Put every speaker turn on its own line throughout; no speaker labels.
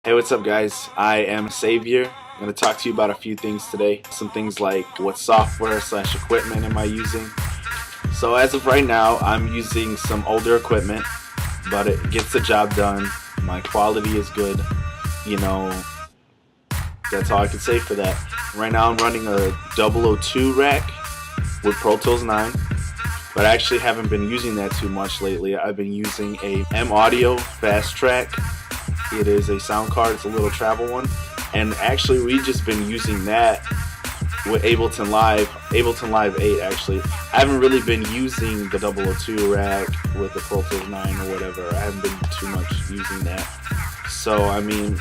Hey, what's up, guys? I am Savier. I'm going to talk to you about a few things today. Some things like what software / equipment am I using. So as of right now, I'm using some older equipment, but it gets the job done. My quality is good. You know, that's all I can say for that. Right now I'm running a 002 rack with Pro Tools 9, but I actually haven't been using that too much lately. I've been using a M Audio Fast Track. It is a sound card, it's a little travel one, and actually we've just been using that with Ableton Live 8 actually. I haven't really been using the 002 rack with the Pro Tools 9 or whatever. I haven't been too much using that. So I mean,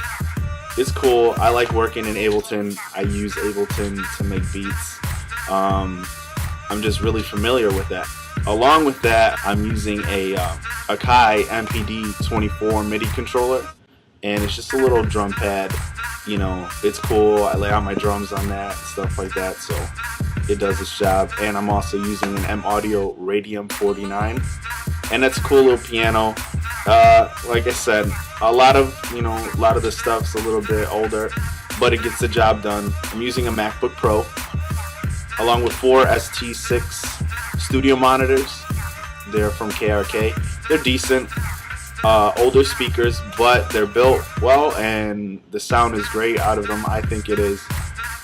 it's cool. I like working in Ableton. I use Ableton to make beats. I'm just really familiar with that. Along with that, I'm using a Kai MPD-24 MIDI controller, and it's just a little drum pad. You know, it's cool. I lay out my drums on that, stuff like that, so it does its job. And I'm also using an M Audio Radium 49, and that's a cool little piano. Like I said, a lot of the stuff's a little bit older, but it gets the job done. I'm using a MacBook Pro along with 4 ST6 studio monitors. They're from KRK. They're decent, older speakers, but they're built well and the sound is great out of them. I think it is.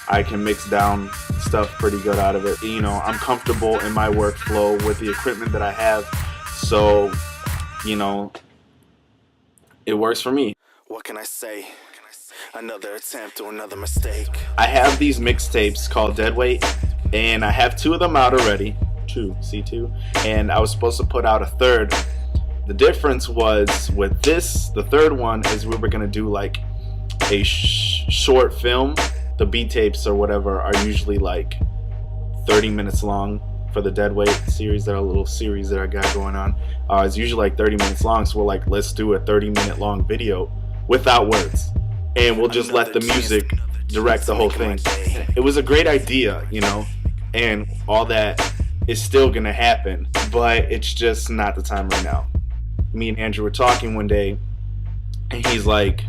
I can mix down stuff pretty good out of it. You know, I'm comfortable in my workflow with the equipment that I have, so you know, it works for me.
What can I say? Another attempt or another mistake.
I have these mixtapes called Deadweight, and I have 2 of them out already. C2, and I was supposed to put out a third. The difference was with this, the third one is we were gonna do like a short film. The B tapes or whatever are usually like 30 minutes long for the Deadweight series. They're a little series that I got going on. It's usually like 30 minutes long, so we're like, let's do a 30-minute long video without words, and we'll just let the music direct the whole thing. It was a great idea, you know, and all that is still gonna happen, but it's just not the time right now. Me and Andrew were talking one day, and he's like,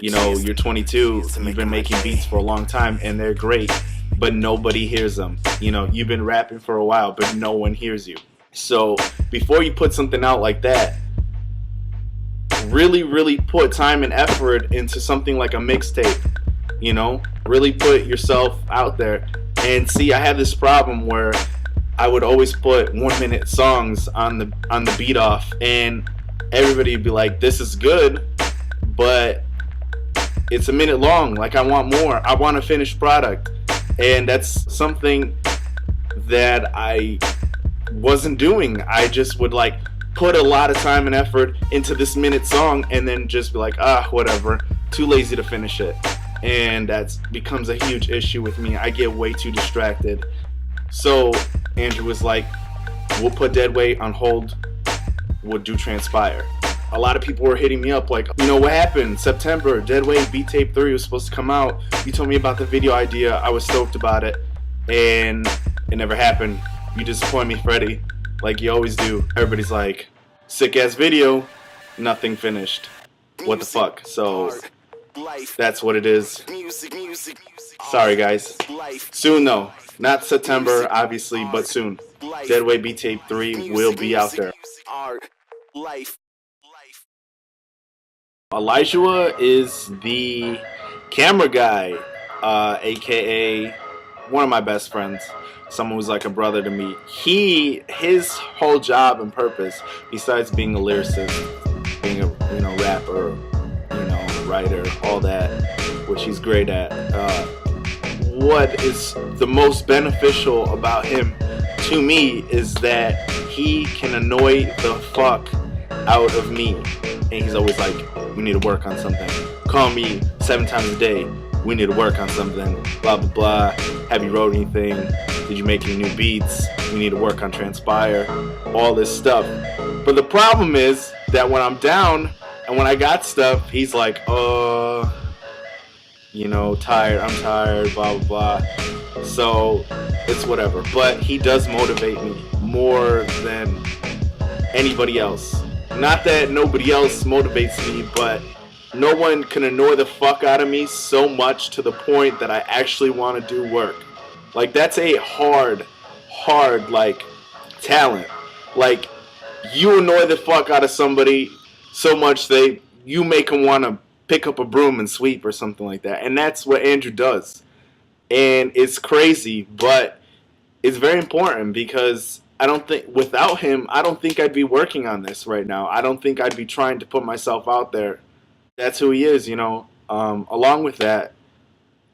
you know, you're 22, you've been making beats for a long time, and they're great, but nobody hears them. You know, you've been rapping for a while, but no one hears you. So before you put something out like that, really put time and effort into something like a mixtape. You know, really put yourself out there. And see, I had this problem where I would always put 1-minute songs on the beat off, and everybody would be like, this is good, but it's a minute long. Like, I want more. I want a finished product. And that's something that I wasn't doing. I just would like put a lot of time and effort into this minute song and then just be like, whatever, too lazy to finish it. And that becomes a huge issue with me. I get way too distracted. So Andrew was like, we'll put Deadweight on hold, we'll do Transpire. A lot of people were hitting me up like, you know, what happened? September, Deadweight Beat Tape 3 was supposed to come out. You told me about the video idea. I was stoked about it, and it never happened. You disappoint me, Freddie, like you always do. Everybody's like, sick ass video, nothing finished. What the fuck? So that's what it is. Sorry, guys. Soon though. Not September, obviously, but soon. Deadweight Beat Tape 3 will be out there. Elijah is the camera guy, aka one of my best friends. Someone who's like a brother to me. His whole job and purpose, besides being a lyricist, being a rapper, writer, all that, which he's great at. What is the most beneficial about him to me is that he can annoy the fuck out of me, and he's always like, we need to work on something. Call me 7 times a day. We need to work on something. Blah blah blah. Have you wrote anything? Did you make any new beats? We need to work on Transpire. All this stuff. But the problem is that when I'm down and when I got stuff, he's like, tired, I'm tired, blah, blah, blah. So, it's whatever. But he does motivate me more than anybody else. Not that nobody else motivates me, but no one can annoy the fuck out of me so much to the point that I actually want to do work. Like, that's a hard, like, talent. Like, you annoy the fuck out of somebody so much you make them want to pick up a broom and sweep or something like that. And that's what Andrew does. And it's crazy, but it's very important because without him, I don't think I'd be working on this right now. I don't think I'd be trying to put myself out there. That's who he is, you know. Along with that,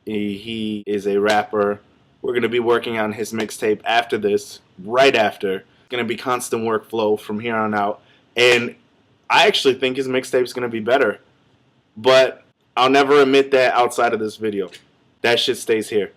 he is a rapper. We're going to be working on his mixtape after this, right after. It's going to be constant workflow from here on out. And I actually think his mixtape is going to be better. But I'll never admit that outside of this video. That shit stays here.